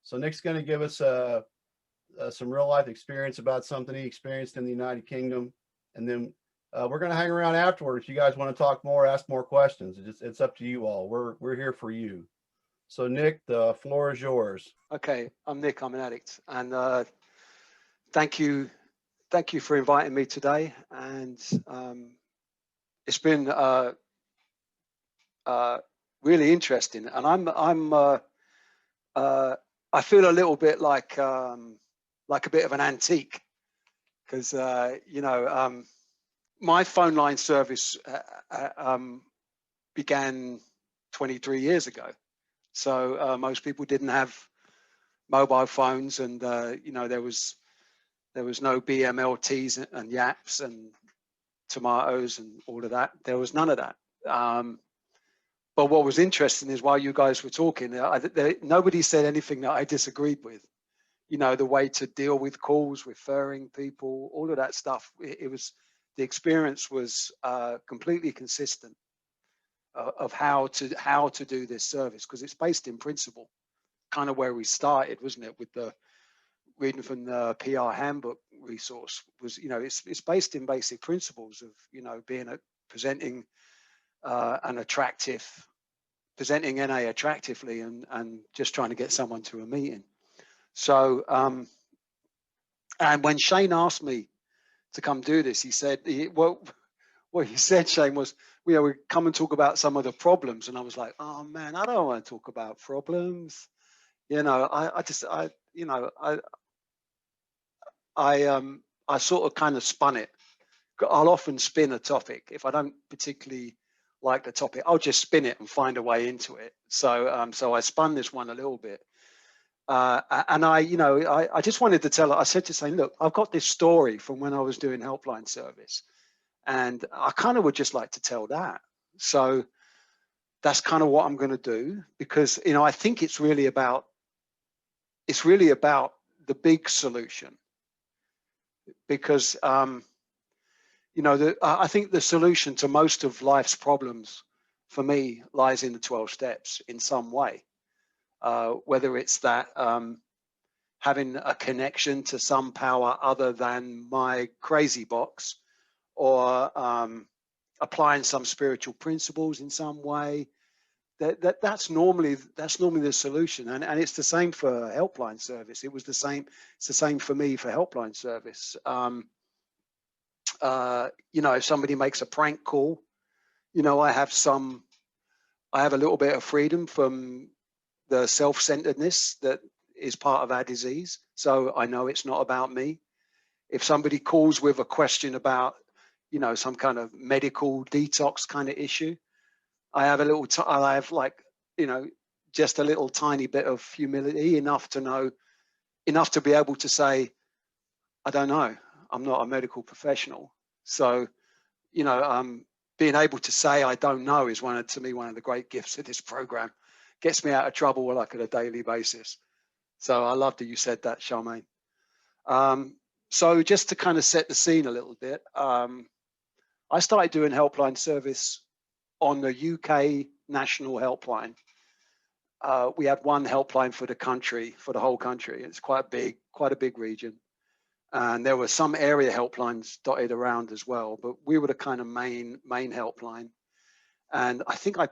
So Nick's going to give us some real life experience about something he experienced in the United Kingdom. And then we're going to hang around afterwards. If you guys want to talk more, ask more questions. It's up to you all. We're here for you. So Nick, the floor is yours. Okay, I'm Nick. I'm an addict, and thank you for inviting me today. And it's been really interesting. And I feel a little bit like a bit of an antique, because you know, my phone line service began 23 years ago. So most people didn't have mobile phones, and you know, there was no BMLTs and yaps and tomatoes and all of that. There was none of that. But what was interesting is, while you guys were talking, nobody said anything that I disagreed with. You know, the way to deal with calls, referring people, all of that stuff. It was, the experience was completely consistent of how to do this service, because it's based in principle, kind of where we started, wasn't it, with the reading from the PR Handbook resource. Was, you know, it's based in basic principles of, you know, presenting presenting NA attractively, and just trying to get someone to a meeting. So and when Shane asked me to come do this, he said, what he said, Shane, was, you know, we come and talk about some of the problems. And I was like, oh man, I don't want to talk about problems. You know, I sort of kind of spun it. I'll often spin a topic. If I don't particularly like the topic, I'll just spin it and find a way into it. So so I spun this one a little bit. And I just wanted to tell her, I said to say, look, I've got this story from when I was doing helpline service, and I kind of would just like to tell that. So that's kind of what I'm going to do, because, you know, I think it's really about the big solution, because you know, I think the solution to most of life's problems for me lies in the 12 steps in some way. Whether it's that having a connection to some power other than my crazy box, or applying some spiritual principles in some way, that's normally the solution. And it's the same for helpline service. It's the same for me for helpline service. You know, if somebody makes a prank call, you know, I have a little bit of freedom from the self-centeredness that is part of our disease. So I know it's not about me. If somebody calls with a question about, you know, some kind of medical detox kind of issue, I have like, you know, just a little tiny bit of humility, enough to be able to say, I don't know, I'm not a medical professional. So, you know, being able to say I don't know is to me one of the great gifts of this program. Gets me out of trouble, like, on a daily basis. So I love that you said that, Charmaine. So just to kind of set the scene a little bit, I started doing helpline service on the UK national helpline. We had one helpline for the whole country. It's quite a big region. And there were some area helplines dotted around as well, but we were the kind of main helpline. And I think I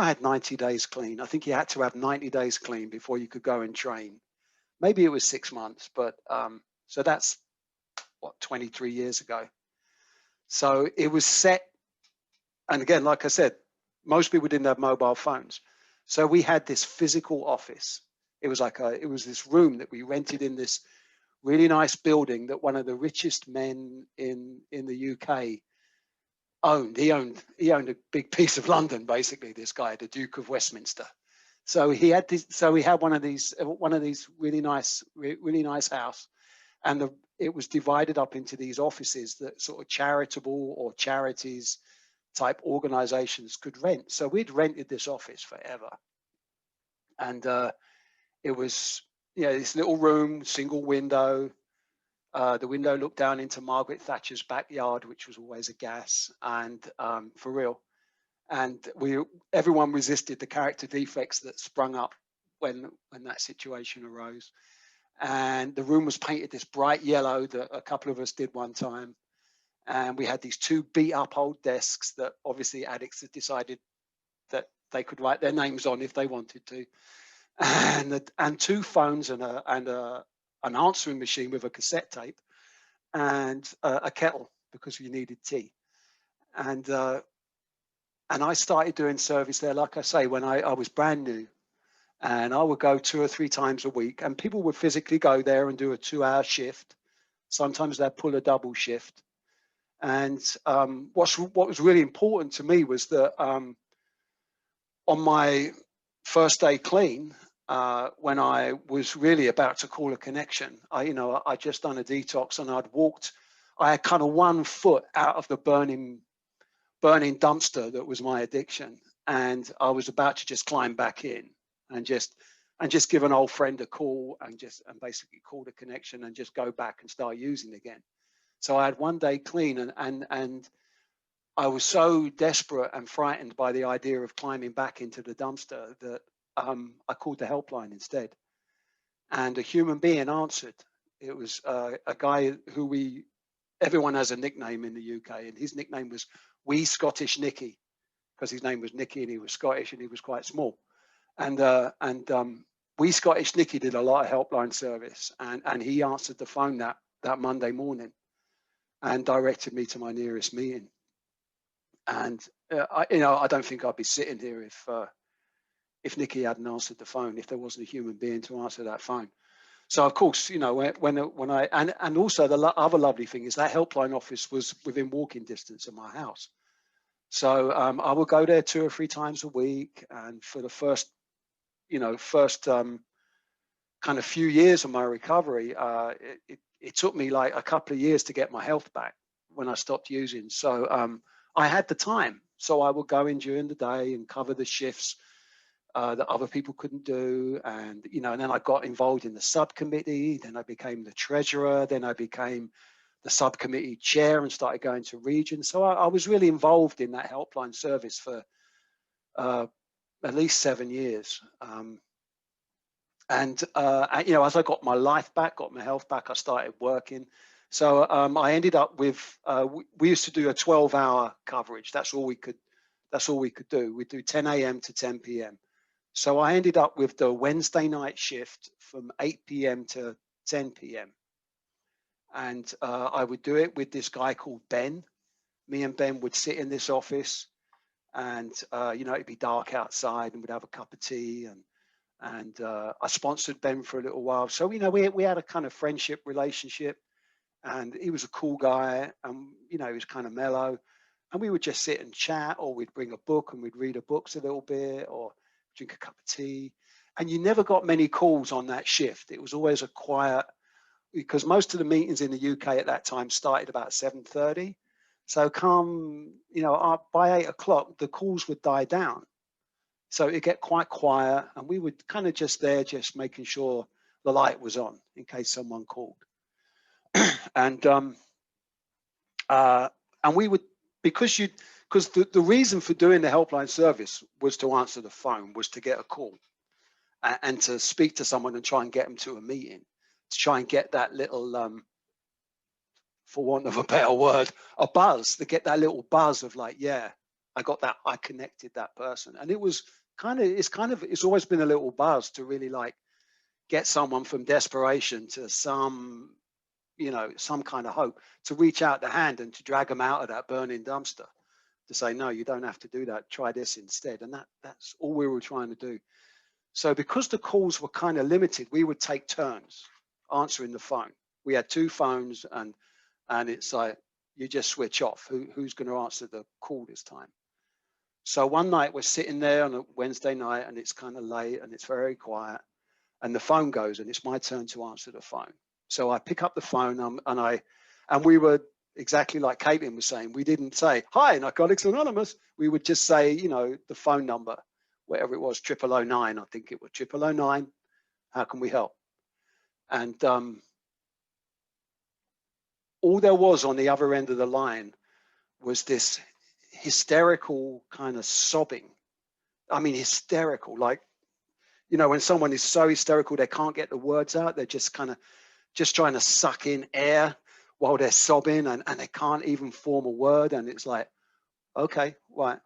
had 90 days clean. I think you had to have 90 days clean before you could go and train. Maybe it was 6 months, but so that's what, 23 years ago. So it was set. And again, like I said, most people didn't have mobile phones. So we had this physical office. It was this room that we rented in this really nice building that one of the richest men in the UK owned. He owned a big piece of London, basically, this guy, the Duke of Westminster. So he had one of these really nice house, and it was divided up into these offices that sort of charitable or charities type organizations could rent. So we'd rented this office forever. And it was, you know, this little room, single window. The window looked down into Margaret Thatcher's backyard, which was always a gas, and for real. And everyone resisted the character defects that sprung up when that situation arose. And the room was painted this bright yellow that a couple of us did one time. And we had these 2 beat up old desks that obviously addicts had decided that they could write their names on if they wanted to. And 2 phones and an answering machine with a cassette tape and a kettle because we needed tea. And I started doing service there, like I say, when I was brand new. And I would go 2 or 3 times a week, and people would physically go there and do a 2-hour shift. Sometimes they'd pull a double shift. And what was really important to me was that on my first day clean, when I was really about to call a connection, I just done a detox, and I had kind of 1 foot out of the burning dumpster that was my addiction, and I was about to just climb back in and just give an old friend a call and basically call the connection and just go back and start using again. So I had 1 day clean, and I was so desperate and frightened by the idea of climbing back into the dumpster that I called the helpline instead, and a human being answered. It was a guy who everyone has a nickname in the UK, and his nickname was Wee Scottish Nicky, because his name was Nicky and he was Scottish and he was quite small. And Wee Scottish Nicky did a lot of helpline service, and he answered the phone that Monday morning and directed me to my nearest meeting. And I don't think I'd be sitting here if Nicky hadn't answered the phone, if there wasn't a human being to answer that phone. So of course, when I and also the other lovely thing is that helpline office was within walking distance of my house. So I would go there 2 or 3 times a week, and for the first kind of few years of my recovery, it took me like a couple of years to get my health back when I stopped using. So I had the time, so I would go in during the day and cover the shifts that other people couldn't do, and and then I got involved in the subcommittee. Then I became the treasurer. Then I became the subcommittee chair and started going to regions. So I was really involved in that helpline service for at least 7 years. As I got my life back, got my health back, I started working. So I ended up with we used to do a 12-hour coverage. That's all we could do. We'd do 10 a.m. to 10 p.m. So I ended up with the Wednesday night shift from 8 p.m. to 10 p.m. And I would do it with this guy called Ben. Me and Ben would sit in this office, and it'd be dark outside, and we'd have a cup of tea, and I sponsored Ben for a little while. So we had a kind of friendship relationship, and he was a cool guy, and he was kind of mellow, and we would just sit and chat, or we'd bring a book and we'd read the books a little bit, or drink a cup of tea. And you never got many calls on that shift. It was always a quiet, because most of the meetings in the UK at that time started about 7:30. So by 8 o'clock, the calls would die down. So it'd get quite quiet, and we would kind of just making sure the light was on in case someone called. And we would, because the reason for doing the helpline service was to answer the phone, was to get a call and to speak to someone and try and get them to a meeting, to try and get that little, for want of a better word, a buzz, to get that little buzz of like, yeah, I got that, I connected that person. And it's always been a little buzz to really like get someone from desperation to some kind of hope, to reach out the hand and to drag them out of that burning dumpster, to say, no, you don't have to do that, try this instead. And that's all we were trying to do. So because the calls were kind of limited, we would take turns answering the phone. We had 2 phones, and it's like, you just switch off. Who's going to answer the call this time? So one night we're sitting there on a Wednesday night, and it's kind of late and it's very quiet, and the phone goes, and it's my turn to answer the phone. So I pick up the phone, and we were exactly like Caitlin was saying. We didn't say, "Hi, Narcotics Anonymous." We would just say, the phone number, whatever it was, 0009. I think it was 0009. How can we help? And all there was on the other end of the line was this hysterical kind of sobbing. I mean, hysterical, like you know, when someone is so hysterical, they can't get the words out. They're just kind of just trying to suck in air while they're sobbing, and they can't even form a word. And it's like, okay, right.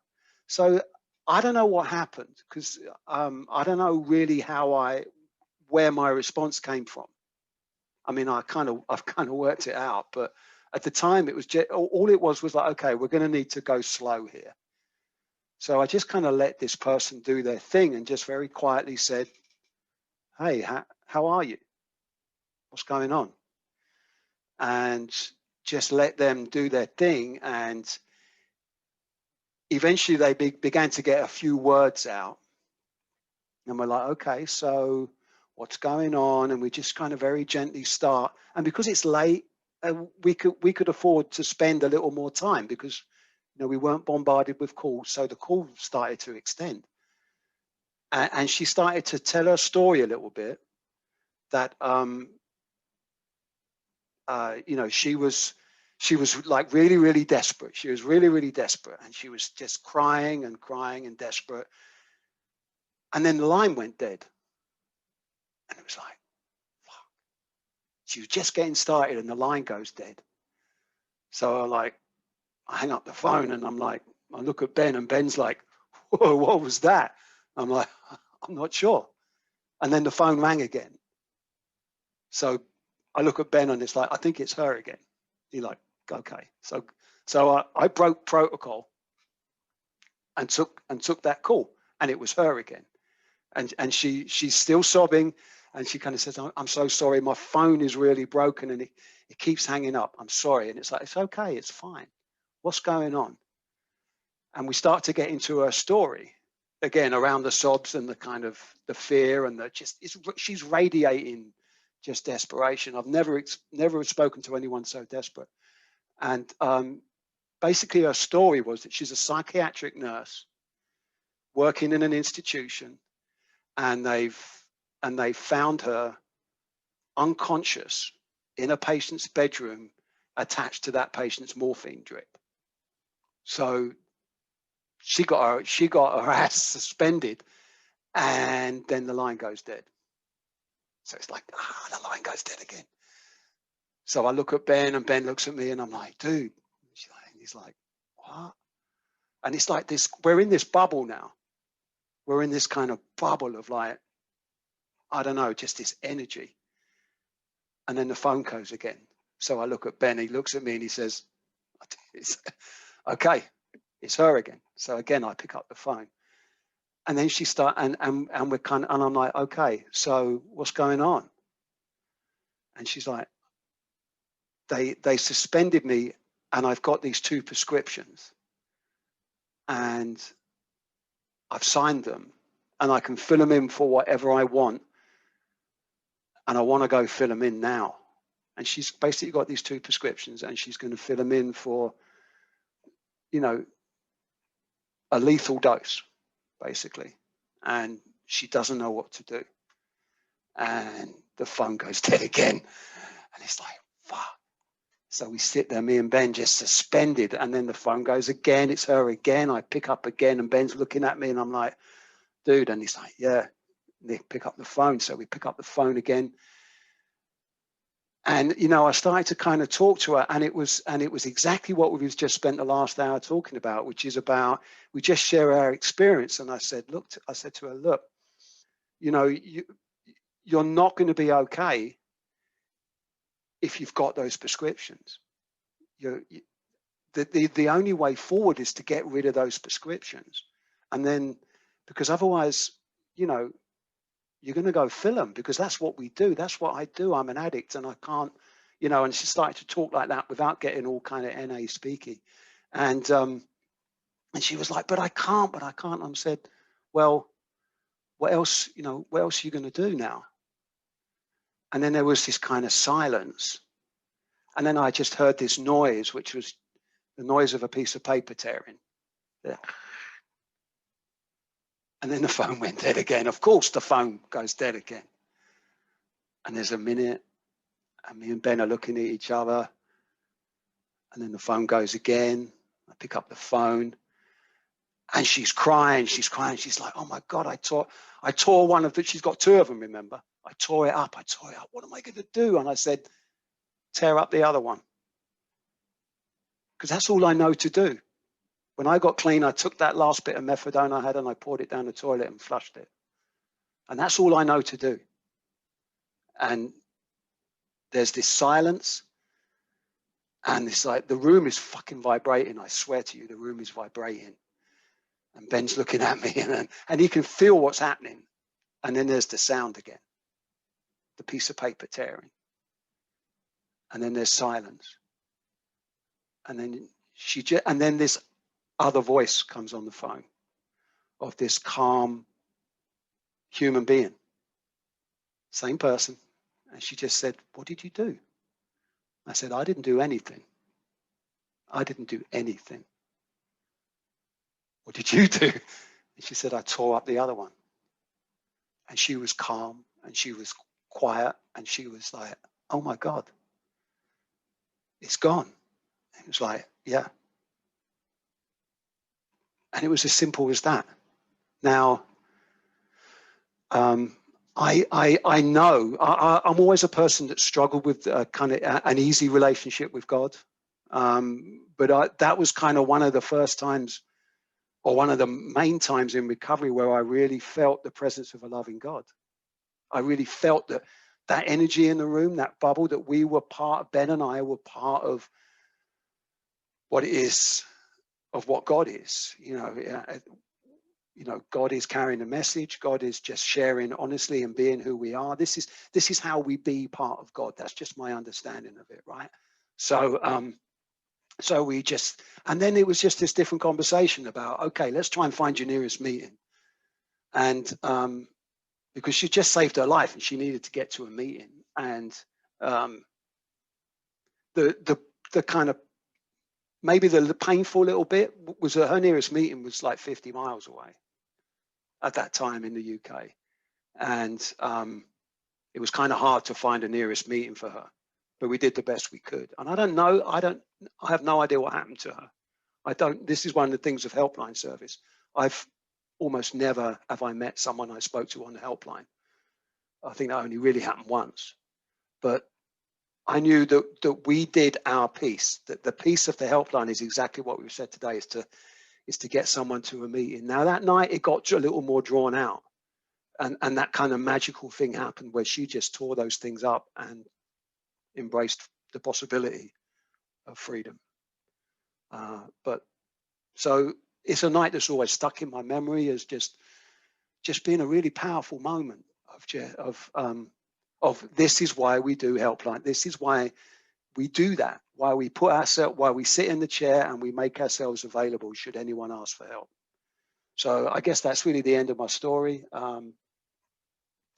So I don't know what happened, because I don't know really where my response came from. I mean, I've kind of worked it out, but at the time it was just, all it was like, okay, we're going to need to go slow here. So I just kind of let this person do their thing and just very quietly said, hey, how are you? What's going on? And just let them do their thing. And eventually they began to get a few words out. And we're like, okay, so what's going on? And we just kind of very gently start. And because it's late, we could afford to spend a little more time, because, you know, we weren't bombarded with calls. So the call started to extend. And she started to tell her story a little bit, that, you know, she was like really, really desperate. She was really, really desperate. And she was just crying and crying and desperate. And then the line went dead. And it was like, fuck. She was just getting started and the line goes dead. So I hang up the phone and I'm like, I look at Ben and Ben's like, whoa, what was that? I'm like, I'm not sure. And then the phone rang again. So I look at Ben and it's like, I think it's her again. He's like, okay. So I broke protocol and took that call, and it was her again. And she's still sobbing, and she kind of says, I'm so sorry, my phone is really broken and it keeps hanging up. I'm sorry. And it's like, it's okay, it's fine. What's going on? And we start to get into her story again, around the sobs and the kind of the fear, and she's radiating just desperation. I've never spoken to anyone so desperate. And basically her story was that she's a psychiatric nurse working in an institution, and they've found her unconscious in a patient's bedroom, attached to that patient's morphine drip. So she got her ass suspended, and then the line goes dead. So it's like, the line goes dead again. So I look at Ben, and Ben looks at me, and I'm like, dude. He's like, what? And it's like this, we're in this bubble now. We're in this kind of bubble of like, I don't know, just this energy. And then the phone goes again. So I look at Ben, he looks at me and he says, okay, it's her again. So again, I pick up the phone. And then she starts, and we're kind of, and I'm like, okay, so what's going on? And she's like, they suspended me, and I've got these 2 prescriptions, and I've signed them, and I can fill them in for whatever I want, and I want to go fill them in now. And she's basically got these 2 prescriptions, and she's going to fill them in for, you know, a lethal dose, basically. And she doesn't know what to do. And the phone goes dead again. And it's like, fuck. So we sit there, me and Ben, just suspended. And then the phone goes again. It's her again. I pick up again, and Ben's looking at me, and I'm like, dude. And he's like, yeah. Nick, pick up the phone. So we pick up the phone again. And, you know, I started to kind of talk to her, and it was exactly what we've just spent the last hour talking about, which is about, we just share our experience. And I said, I said to her, look, you know, you're not going to be okay if you've got those prescriptions. The only way forward is to get rid of those prescriptions. And then, because otherwise, you know, you're going to go fill them, because that's what we do. That's what I do. I'm an addict, and I can't, you know. And she started to talk like that without getting all kind of NA speaking. And she was like, but I can't. I said, well, what else, you know, what else are you going to do now? And then there was this kind of silence. And then I just heard this noise, which was the noise of a piece of paper tearing. Yeah. And then the phone went dead again. Of course, the phone goes dead again. And there's a minute, and me and Ben are looking at each other. And then the phone goes again. I pick up the phone. And she's crying. She's like, oh my God, I tore one of the, she's got two of them, remember? I tore it up. What am I going to do? And I said, tear up the other one. Because that's all I know to do. When I got clean, I took that last bit of methadone I had and I poured it down the toilet and flushed it. And that's all I know to do. And there's this silence. And it's like, the room is fucking vibrating. I swear to you, the room is vibrating. And Ben's looking at me and he can feel what's happening. And then there's the sound again, the piece of paper tearing. And then there's silence. And then and then this other voice comes on the phone of this calm human being, same person. And she just said, what did you do? I said, I didn't do anything. I didn't do anything. What did you do? And she said, I tore up the other one. And she was calm and she was quiet and she was like, oh my God, it's gone. It was like, yeah. And it was as simple as that. Now, I know I'm always a person that struggled with kind of an easy relationship with God. But that was kind of one of the first times, or one of the main times in recovery where I really felt the presence of a loving God. I really felt that energy in the room, that bubble, that we were part, Ben and I were part of what it is, of what God is. You know, God is carrying the message. God is just sharing honestly and being who we are. This is how we be part of God. That's just my understanding of it, right? So we just, and then it was just this different conversation about, okay, let's try and find your nearest meeting. And because she just saved her life and she needed to get to a meeting. And the kind of, maybe the painful little bit was that her nearest meeting was like 50 miles away at that time in the UK. And it was kind of hard to find a nearest meeting for her, but we did the best we could. And I have no idea what happened to her. This is one of the things of helpline service. I've almost never have I met someone I spoke to on the helpline. I think that only really happened once, but I knew that we did our piece, that the piece of the helpline is exactly what we've said today, is to get someone to a meeting. Now that night it got a little more drawn out, and that kind of magical thing happened where she just tore those things up and embraced the possibility of freedom. But so it's a night that's always stuck in my memory as just being a really powerful moment of this is why we do helpline. This is why we do that. Why we why we sit in the chair and we make ourselves available should anyone ask for help. So I guess that's really the end of my story.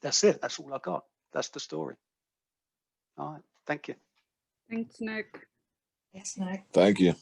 That's it. That's all I got. That's the story. All right. Thank you. Thanks, Nick. Yes, Nick. Thank you.